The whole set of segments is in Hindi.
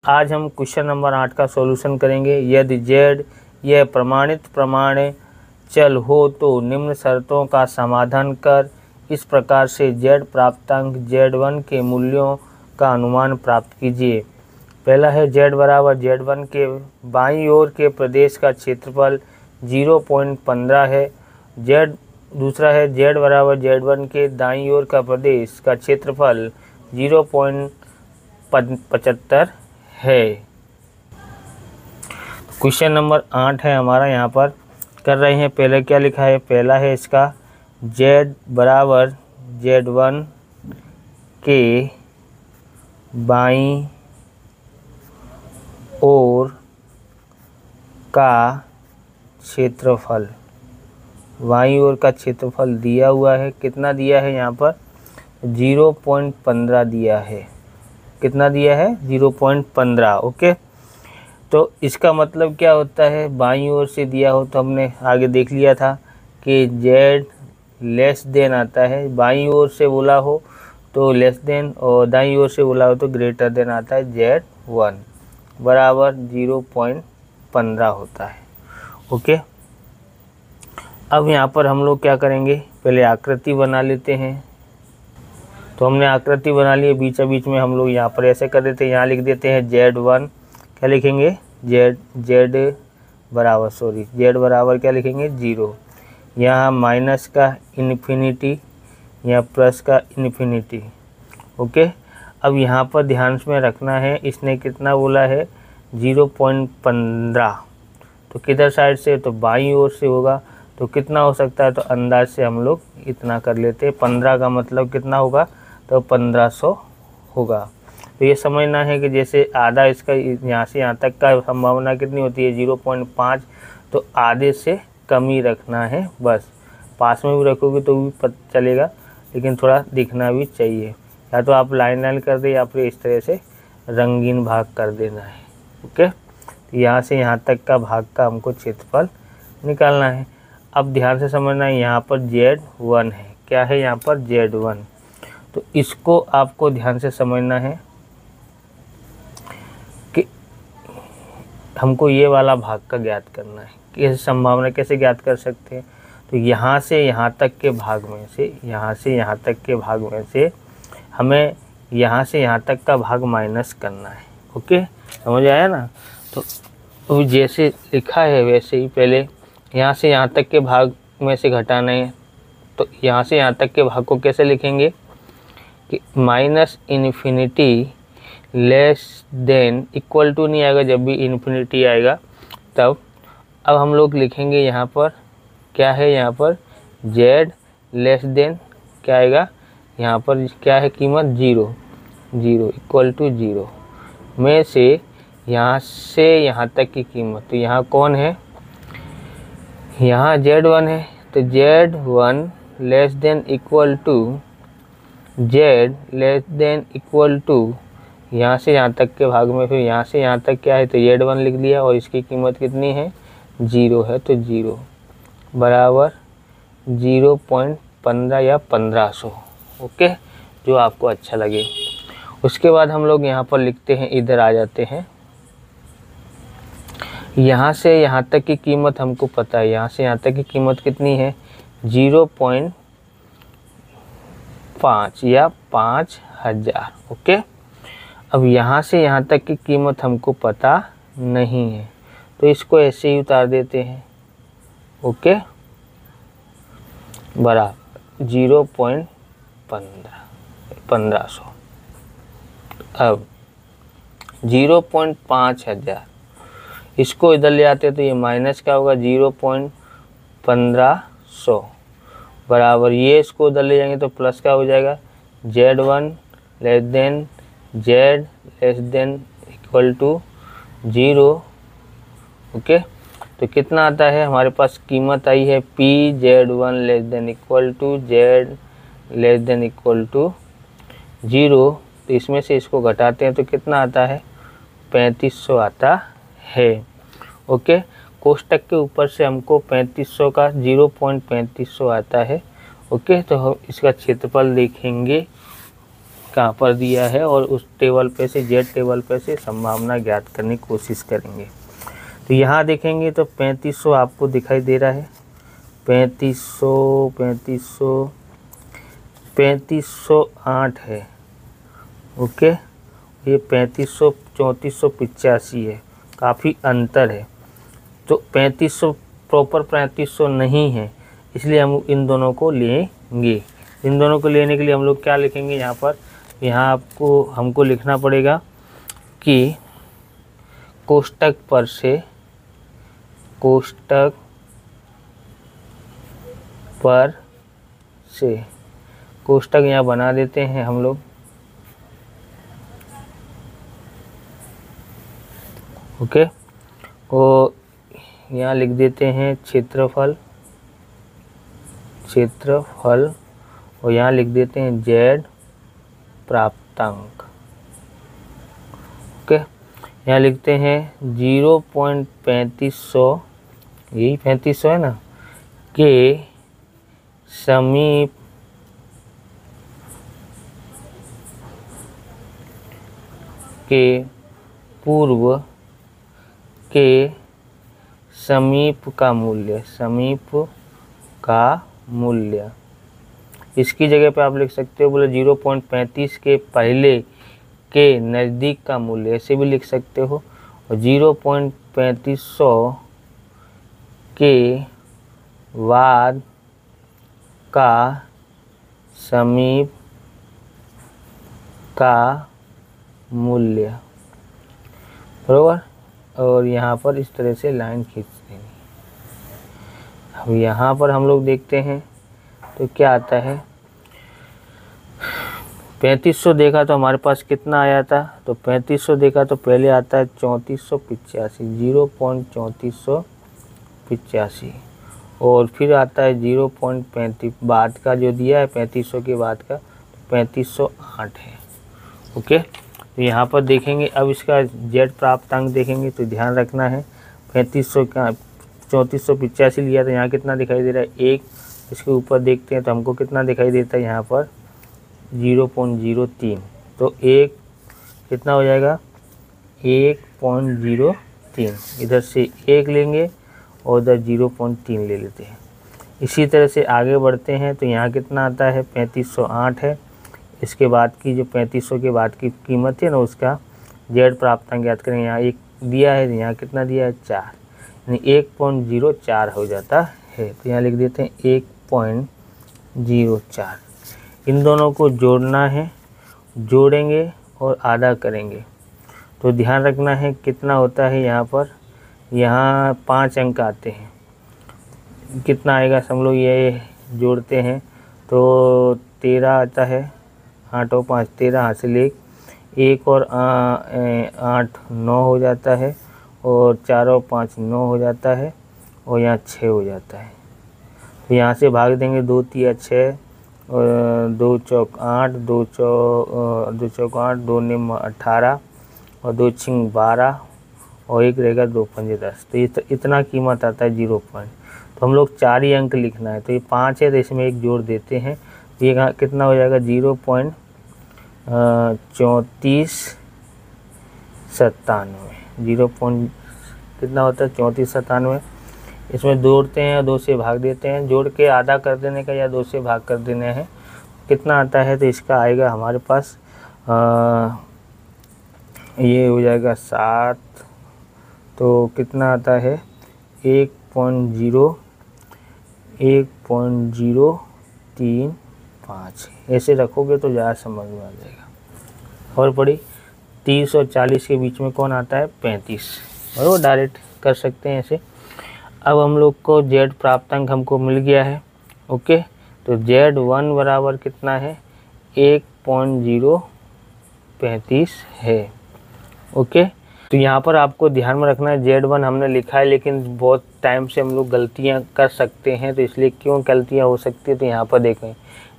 आज हम क्वेश्चन नंबर 8 का सॉल्यूशन करेंगे। यदि z यह प्रमाणित प्रमाण चल हो तो निम्न शर्तों का समाधान कर इस प्रकार से z प्राप्तांक z1 के मूल्यों का अनुमान प्राप्त कीजिए। पहला है z बराबर z1 के बाईं ओर के प्रदेश का क्षेत्रफल 0.15 है। दूसरा है z बराबर z1 के दाईं ओर का प्रदेश का क्षेत्रफल 0.75 है। क्वेश्चन नंबर 8 है हमारा, यहाँ पर कर रहे हैं। पहले क्या लिखा है, पहला है इसका z बराबर z1 के बाईं ओर का क्षेत्रफल, बाईं ओर का क्षेत्रफल दिया हुआ है। कितना दिया है यहाँ पर 0.15 दिया है। कितना दिया है 0.15। ओके, तो इसका मतलब क्या होता है, बाईं ओर से दिया हो तो हमने आगे देख लिया था कि z लेस देन आता है। बाईं ओर से बोला हो तो लेस देन और दाईं ओर से बोला हो तो ग्रेटर देन आता है। z1 बराबर 0.15 होता है। ओके, अब यहाँ पर हम लोग क्या करेंगे, पहले आकृति बना लेते हैं। तो हमने आकृति बना ली, बीच बीच में हम लोग यहाँ पर ऐसे कर देते हैं, यहाँ लिख देते हैं z1, क्या लिखेंगे z बराबर क्या लिखेंगे 0। यहाँ माइनस का इन्फिनिटी, यहाँ प्लस का इन्फिनिटी। ओके, अब यहाँ पर ध्यान में रखना है, इसने कितना बोला है 0.15, तो किधर साइड से, तो बाईं ओर से होगा। तो कितना हो सकता है, तो अंदाज से हम लोग इतना कर लेते हैं। 15 का मतलब कितना होगा, तो 1500 होगा। तो ये समझना है कि जैसे आधा इसका यहाँ से यहाँ तक का संभावना कितनी होती है 0.5, तो आधे से कम ही रखना है बस। पास में भी रखोगे तो भी पता चलेगा, लेकिन थोड़ा दिखना भी चाहिए। या तो आप लाइन कर दे या फिर इस तरह से रंगीन भाग कर देना है। ओके, तो यहाँ से यहाँ तक का भाग का हमको क्षेत्रफल निकालना है। अब ध्यान से समझना है, यहाँ पर z1 है। क्या है यहाँ पर z1, तो इसको आपको ध्यान से समझना है कि हमको ये वाला भाग का ज्ञात करना है। कैसे संभावना कैसे ज्ञात कर सकते हैं, तो यहाँ से यहाँ तक के भाग में से, यहाँ से यहाँ तक के भाग में से हमें यहाँ से यहाँ तक का भाग माइनस करना है। ओके, समझ आया ना। तो जैसे लिखा है वैसे ही पहले यहाँ से यहाँ तक के भाग में से घटाना है। तो यहाँ से यहाँ तक के भाग को कैसे लिखेंगे कि minus infinity less than, equal to नहीं आएगा, जब भी इन्फिनिटी आएगा तब। अब हम लोग लिखेंगे यहाँ पर क्या है, यहाँ पर z लेस देन क्या आएगा, यहाँ पर क्या है कीमत 0 इक्वल टू 0 में से यहाँ तक की कीमत। तो यहाँ कौन है, यहाँ z1 है, तो z1 less than equal to यहाँ से यहाँ तक के भाग में, फिर यहाँ से यहाँ तक क्या है, तो z1 लिख दिया और इसकी कीमत कितनी है 0 है। तो 0 बराबर 0.15 या 1500। ओके, जो आपको अच्छा लगे। उसके बाद हम लोग यहाँ पर लिखते हैं, इधर आ जाते हैं। यहाँ से यहाँ तक की कीमत हमको पता है, यहाँ से यहाँ तक की कीमत कितनी है 0.5 या 5000। ओके, अब यहाँ से यहाँ तक की कीमत हमको पता नहीं है, तो इसको ऐसे ही उतार देते हैं। ओके, बराबर 0.1500। अब 0.5000 इसको इधर ले आते तो ये माइनस क्या होगा 0.1500 बराबर, ये इसको उधर ले जाएंगे तो प्लस क्या हो जाएगा z1 less than equal to 0। Okay, तो कितना आता है हमारे पास, कीमत आई है p z1 less than equal to z less than equal to 0। तो इसमें से इसको घटाते हैं तो कितना आता है 3500 आता है। ओके, कोष्टक के ऊपर से हमको 3500 का 0.3500 आता है। ओके, तो हम इसका क्षेत्रफल देखेंगे कहाँ पर दिया है और उस टेबल पे से जेड टेबल पे से संभावना ज्ञात करने की कोशिश करेंगे। तो यहाँ देखेंगे तो 3500 आपको दिखाई दे रहा है, 3508 है। ओके, ये 3500 3485 है, काफ़ी अंतर है। तो 3500 प्रॉपर 3500 नहीं है, इसलिए हम इन दोनों को लेंगे। इन दोनों को लेने के लिए हम लोग क्या लिखेंगे यहाँ पर, यहाँ आपको हमको लिखना पड़ेगा कि कोष्टक पर से कोष्टक यहाँ बना देते हैं हम लोग। ओके, तो यहाँ लिख देते हैं क्षेत्रफल और यहाँ लिख देते हैं जेड प्राप्तांक। ओके, यहाँ लिखते हैं 0.3500, यही 3500 है ना, के समीप के पूर्व के समीप का मूल्य, इसकी जगह पे आप लिख सकते हो, बोले 0.35 के पहले के नज़दीक का मूल्य, ऐसे भी लिख सकते हो। और 0.3500 के बाद का समीप का मूल्य, बराबर। और यहाँ पर इस तरह से लाइन खींच देंगे। अब यहाँ पर हम लोग देखते हैं तो क्या आता है, 3500 देखा तो हमारे पास कितना आया था, तो 3500 देखा तो पहले आता है 3485, 0.3485, और फिर आता है 0.35 बाद का जो दिया है 3500 के बाद का, 3508 है। ओके, तो यहाँ पर देखेंगे, अब इसका जेड प्राप्तांक देखेंगे तो ध्यान रखना है 3500 का 3485 लिया तो यहाँ कितना दिखाई दे रहा है, 1। इसके ऊपर देखते हैं तो हमको कितना दिखाई देता है यहाँ पर 0.03, तो 1 कितना हो जाएगा 1.03, इधर से 1 लेंगे और उधर 0.3 ले लेते हैं। इसी तरह से आगे बढ़ते हैं तो यहाँ कितना आता है 3508 है। इसके बाद की जो 3500 के बाद की कीमत है ना, उसका जेड प्राप्तांक ज्ञात करेंगे। यहाँ 1 दिया है, यहाँ कितना दिया है 4, यानी 1.04 हो जाता है। तो यहाँ लिख देते हैं 1.04। इन दोनों को जोड़ना है, जोड़ेंगे और आधा करेंगे। तो ध्यान रखना है कितना होता है यहाँ पर, यहाँ 5 अंक आते हैं। कितना आएगा हम लोग ये जोड़ते हैं तो 13 आता है, 8 और 5 13, हासिल 1 और 8 9 हो जाता है, और 4 और 5 9 हो जाता है, और यहाँ 6 हो जाता है। तो यहाँ से भाग देंगे 2 3 6, और 2 चौक 8, 2 चौक 8, 2 निम 18, और 2 छिंग 12, और 1 रहेगा 2 पंजे 10। तो इतना कीमत आता है 0 पॉइंट। तो हम लोग 4 ही अंक लिखना है, तो ये 5 है तो इसमें 1 जोड़ देते हैं। तो ये कितना हो जाएगा 0.3497, कितना होता है 3497। इसमें जोड़ते हैं और 2 से भाग देते हैं, जोड़ के आधा कर देने का या 2 से भाग कर देने हैं। कितना आता है तो इसका आएगा हमारे पास ये हो जाएगा 7। तो कितना आता है 1.035। ऐसे रखोगे तो ज़्यादा समझ में आ जाएगा। और पढ़ी 30 और 40 के बीच में कौन आता है 35, और वो डायरेक्ट कर सकते हैं ऐसे। अब हम लोग को जेड प्राप्तांक हमको मिल गया है। ओके, तो Z1 बराबर कितना है 1.035 है। ओके, तो यहाँ पर आपको ध्यान में रखना है Z1 हमने लिखा है, लेकिन बहुत टाइम से हम लोग गलतियाँ कर सकते हैं, तो इसलिए क्यों गलतियाँ हो सकती है। तो यहाँ पर देखें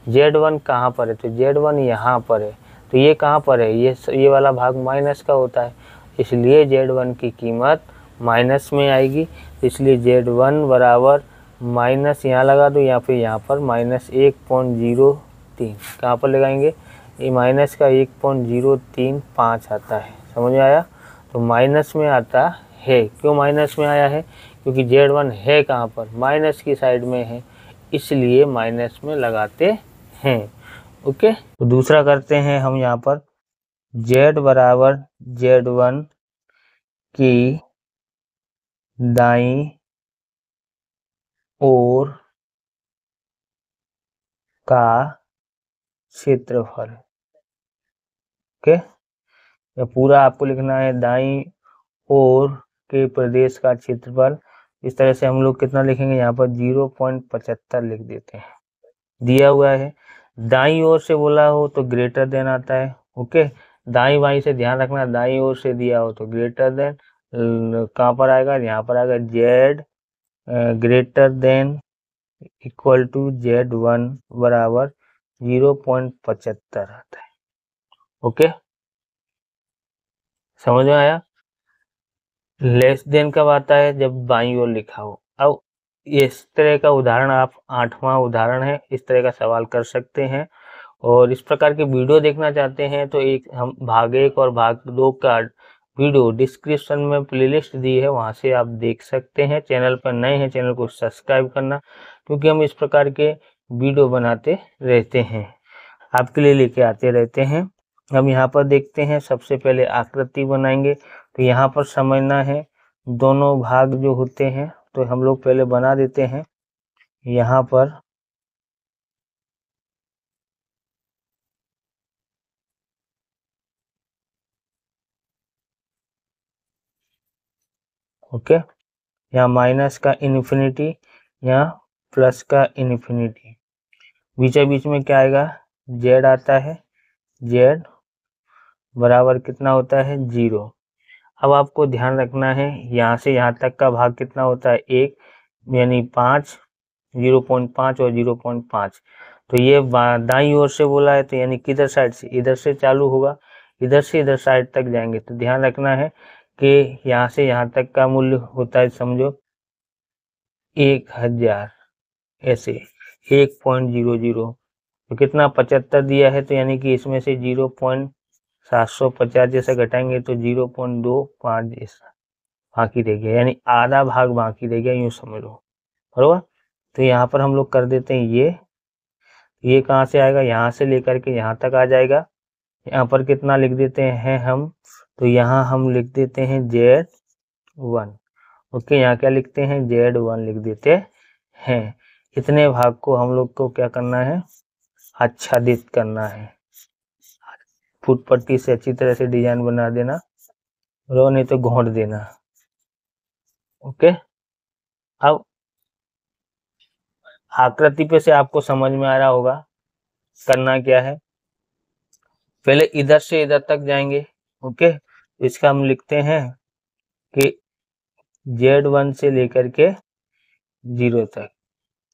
Z1 कहाँ पर है, तो Z1 यहाँ पर है। तो ये कहाँ पर है, ये वाला भाग माइनस का होता है, इसलिए Z1 की कीमत माइनस में आएगी। तो इसलिए Z1 बराबर माइनस यहाँ लगा दो, या फिर यहाँ पर -1.03 कहाँ पर लगाएंगे ये माइनस का 1.035 आता है, समझ में आया। तो माइनस में आता है, क्यों माइनस में आया है, क्योंकि Z1 है कहाँ पर, माइनस की साइड में है, इसलिए माइनस में लगाते हैं। ओके, तो दूसरा करते हैं हम यहाँ पर, Z बराबर Z1 की दाईं ओर का क्षेत्रफल। ओके, तो पूरा आपको लिखना है दाईं ओर के प्रदेश का क्षेत्रफल। इस तरह से हम लोग कितना लिखेंगे, यहाँ पर 0.75 लिख देते हैं, दिया हुआ है। दाईं ओर से बोला हो तो ग्रेटर देन आता है। ओके, दाईं बाईं से ध्यान रखना, दाईं ओर से दिया हो तो ग्रेटर देन कहाँ पर आएगा, यहाँ पर आएगा Z greater than equal to Z1 बराबर 0.75 आता है। ओके, समझ में आया। लेस देन कब आता है, जब बाईं ओर लिखा हो। अब इस तरह का उदाहरण, आप 8वां उदाहरण है, इस तरह का सवाल कर सकते हैं। और इस प्रकार के वीडियो देखना चाहते हैं तो एक हम भाग 1 और भाग 2 का वीडियो डिस्क्रिप्शन में प्लेलिस्ट दी है, वहां से आप देख सकते हैं। चैनल पर नए हैं, चैनल को सब्सक्राइब करना, क्योंकि हम इस प्रकार के वीडियो बनाते रहते हैं, आपके लिए लेके आते रहते हैं। हम यहाँ पर देखते हैं, सबसे पहले आकृति बनाएंगे। तो यहाँ पर समझना है, दोनों भाग जो होते हैं तो हम लोग पहले बना देते हैं। यहाँ पर ओके, यहाँ माइनस का इन्फिनिटी, यहाँ प्लस का इन्फिनिटी, बीच बीच में क्या आएगा, Z आता है, Z बराबर कितना होता है, 0। अब आपको ध्यान रखना है, यहाँ से यहाँ तक का भाग कितना होता है, 1, यानी 5, 0.5 और 0.5। तो ये दाईं ओर से बोला है, तो यानी किधर साइड से, इधर से चालू होगा, इधर से इधर साइड तक जाएंगे। तो ध्यान रखना है कि यहाँ से यहाँ तक का मूल्य होता है, समझो 1000, ऐसे 1.00। तो कितना 75 दिया है, तो यानी कि इसमें से 0.750 जैसा घटाएंगे तो 0.25 जैसा बाकी रह गया, यानी आधा भाग बाकी रह गया, यूं समझ लो, बरोबर। तो यहाँ पर हम लोग कर देते हैं, ये कहाँ से आएगा, यहाँ से लेकर के यहाँ तक आ जाएगा। यहाँ पर कितना लिख देते हैं हम, तो यहाँ हम लिख देते हैं Z1। ओके, यहाँ क्या लिखते हैं, Z1 लिख देते हैं। इतने भाग को हम लोग को क्या करना है, आच्छादित करना है, फुट पट्टी से अच्छी तरह से डिजाइन बना देना, रो नहीं तो घोंट देना। ओके, अब आकृति पे से आपको समझ में आ रहा होगा करना क्या है। पहले इधर से इधर तक जाएंगे। ओके, इसका हम लिखते हैं कि Z1 से लेकर के 0 तक,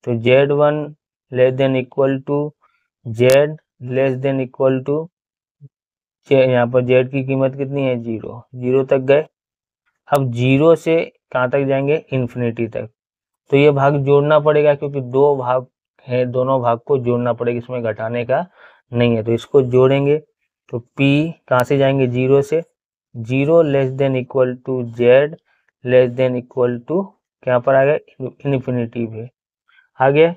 तो Z1 less than equal to Z less than equal to, यहाँ पर Z की कीमत कितनी है, 0 तक गए। अब 0 से कहाँ तक जाएंगे, इन्फिनिटी तक। तो ये भाग जोड़ना पड़ेगा, क्योंकि 2 भाग है, दोनों भाग को जोड़ना पड़ेगा, इसमें घटाने का नहीं है। तो इसको जोड़ेंगे तो P कहाँ से जाएंगे, 0 से, 0 less than equal to Z less than equal to, क्या पर आ गया, इन्फिनिटी पे आ गया।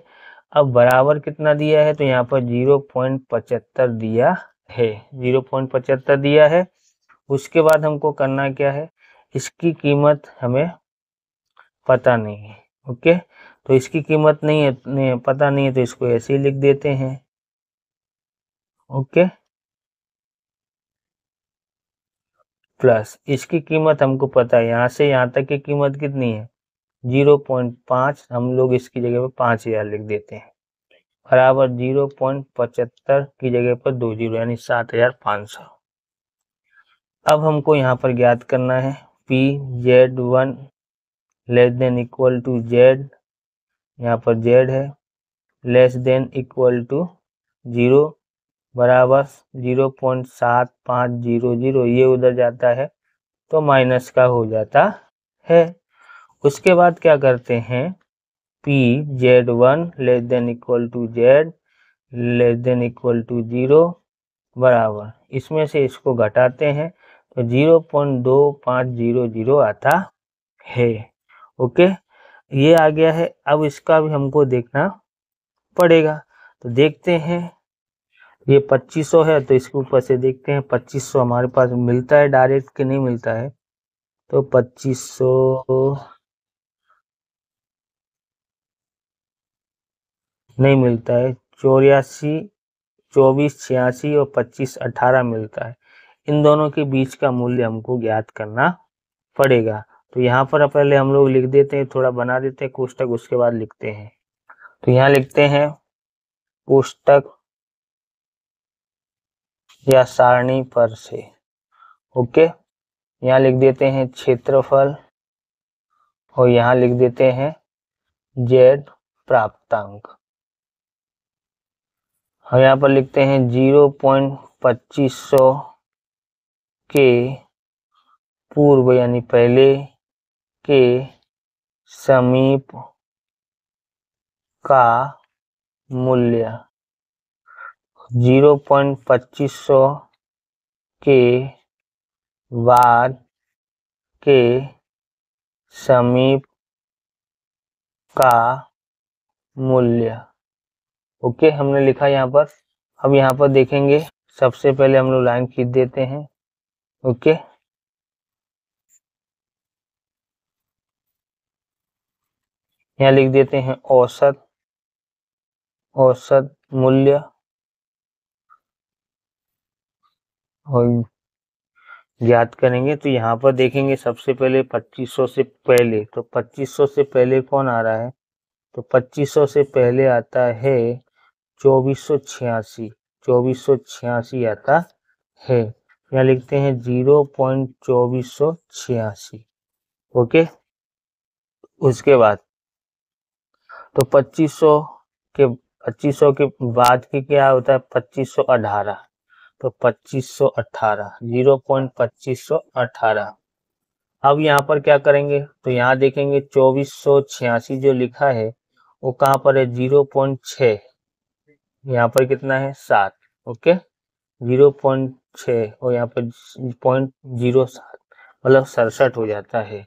अब बराबर कितना दिया है, तो यहाँ पर 0.75 दिया है, 0.75 दिया है। उसके बाद हमको करना क्या है, इसकी कीमत हमें पता नहीं है। ओके, तो इसकी कीमत पता नहीं है, तो इसको ऐसे ही लिख देते हैं। ओके, प्लस इसकी कीमत हमको पता है, यहाँ से यहाँ तक की कीमत कितनी है, 0.5, हम लोग इसकी जगह पर 5000 लिख देते हैं, बराबर 0.75 की जगह पर 2 जीरो, यानी 7500। अब हमको यहाँ पर ज्ञात करना है P Z1 less than equal to Z, यहाँ पर Z है, लेस देन इक्वल टू 0 बराबर 0.7500, ये उधर जाता है तो माइनस का हो जाता है। उसके बाद क्या करते हैं, P Z1 less than equal to Z less than equal to 0 बराबर इसमें से इसको घटाते हैं तो 0.2500 आता है। ओके, ये आ गया है। अब इसका भी हमको देखना पड़ेगा, तो देखते हैं। ये 2500 है तो इसके ऊपर से देखते हैं 2500 हमारे पास मिलता है डायरेक्ट कि नहीं मिलता है। तो 2500 नहीं मिलता है। 84, 24, 86 और 25, 18 मिलता है। इन दोनों के बीच का मूल्य हमको ज्ञात करना पड़ेगा। तो यहाँ पर पहले हम लोग लिख देते हैं, थोड़ा बना देते हैं कोष्टक, उसके बाद लिखते हैं। तो यहाँ लिखते हैं कोष्टक या सारणी पर से। ओके, यहाँ लिख देते हैं क्षेत्रफल और यहाँ लिख देते हैं जेड प्राप्तांक। हम यहाँ पर लिखते हैं 0.2500 के पूर्व यानी पहले के समीप का मूल्य, 0.2500 के बाद के समीप का मूल्य। ओके, हमने लिखा यहाँ पर। अब यहाँ पर देखेंगे, सबसे पहले हम लोग लाइन खींच देते हैं। ओके, यहाँ लिख देते हैं औसत मूल्य और ज्ञात करेंगे। तो यहाँ पर देखेंगे सबसे पहले 2500 से पहले, तो 2500 से पहले कौन आ रहा है? तो 2500 से पहले आता है 2486, 2486 आता है। यहाँ लिखते हैं 0.2486। ओके, उसके बाद तो 2500 के बाद के क्या होता है? 2518, तो 2518, 0.2518। अब यहाँ पर क्या करेंगे? तो यहाँ देखेंगे 2486 जो लिखा है वो कहाँ पर है? 0.6, यहाँ पर कितना है? 7। ओके, 0.6 और यहाँ पर 0.07, मतलब 67 हो जाता है,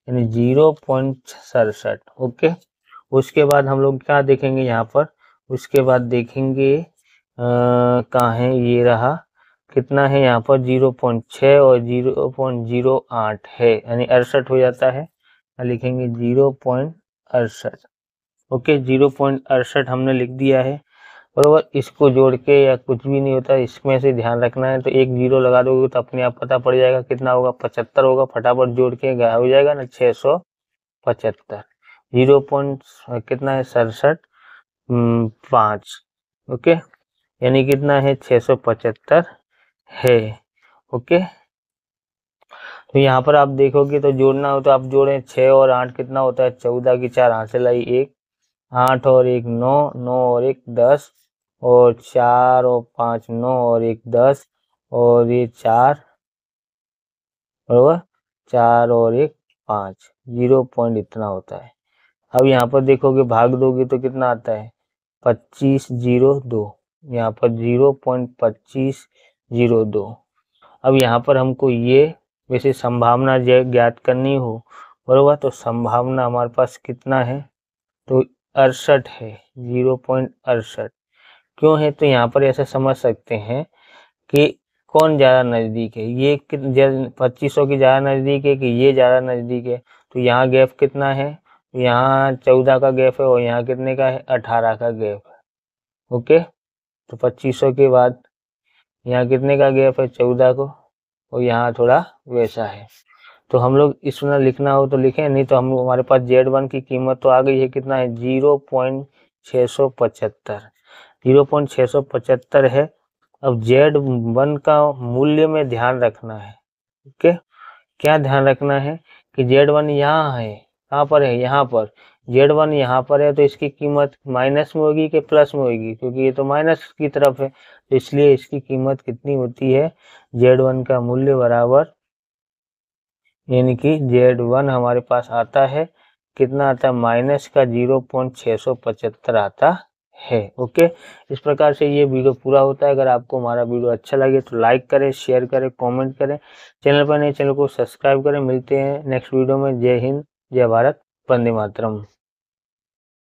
यानी 0.67। ओके, उसके बाद हम लोग क्या देखेंगे यहाँ पर? उसके बाद देखेंगे कहाँ है? ये रहा। कितना है यहाँ पर? 0.6 और 0.08 है, यानी 68 हो जाता है। लिखेंगे 0.68। ओके, 0.68 हमने लिख दिया है, बरोबर। इसको जोड़ के या कुछ भी नहीं होता, इसमें से ध्यान रखना है। तो एक जीरो लगा दोगे तो अपने आप पता पड़ जाएगा कितना होगा? 75 होगा। फटाफट जोड़ के गायब हो जाएगा ना, 675। 0. कितना है? 67.5। ओके, यानी कितना है? 675 है। ओके, तो यहाँ पर आप देखोगे तो जोड़ना हो तो आप जोड़ें। 6 और 8 कितना होता है? 14 की 4 हाथ से लाई 1, 8 और 1 9, 9 और 1 10, और 4 और 5 9 और 1 10, और ये 4, बरोबर, 4 और 1 5, 0 पॉइंट इतना होता है। अब यहाँ पर देखोगे भाग दोगे तो कितना आता है? 2502, यहाँ पर 0.2502। अब यहाँ पर हमको ये वैसे संभावना ज्ञात करनी हो, बरोबर, तो संभावना हमारे पास कितना है? तो 68 है, 0.68। क्यों है? तो यहाँ पर ऐसा समझ सकते हैं कि कौन ज़्यादा नज़दीक है। ये 2500 की ज़्यादा नज़दीक है कि ये ज़्यादा नज़दीक है? तो यहाँ गैप कितना है? यहाँ 14 का गैप है और यहाँ कितने का है? 18 का गैप है। ओके, तो 2500 के बाद यहाँ कितने का गैप है? 14 को, और यहाँ थोड़ा वैसा है। तो हम लोग इसमें लिखना हो तो लिखें, नहीं तो हम हमारे पास Z1 की कीमत तो आ गई है। कितना है? 0.675, 0.675 है। अब Z1 का मूल्य में ध्यान रखना है। ओके, क्या ध्यान रखना है? कि Z1 यहाँ है। कहाँ पर है? यहाँ पर। Z1 यहाँ पर है तो इसकी कीमत माइनस में होगी कि प्लस में होगी? क्योंकि ये तो माइनस की तरफ है, तो इसलिए इसकी कीमत कितनी होती है? Z1 का मूल्य बराबर, यानी कि Z1 हमारे पास आता है, कितना आता है? माइनस का 0.675 आता है। ओके, इस प्रकार से ये वीडियो पूरा होता है। अगर आपको हमारा वीडियो अच्छा लगे तो लाइक करें, शेयर करें, कमेंट करें। चैनल पर नए चैनल को सब्सक्राइब करें। मिलते हैं नेक्स्ट वीडियो में। जय हिंद, जय भारत, वंदे मातरम।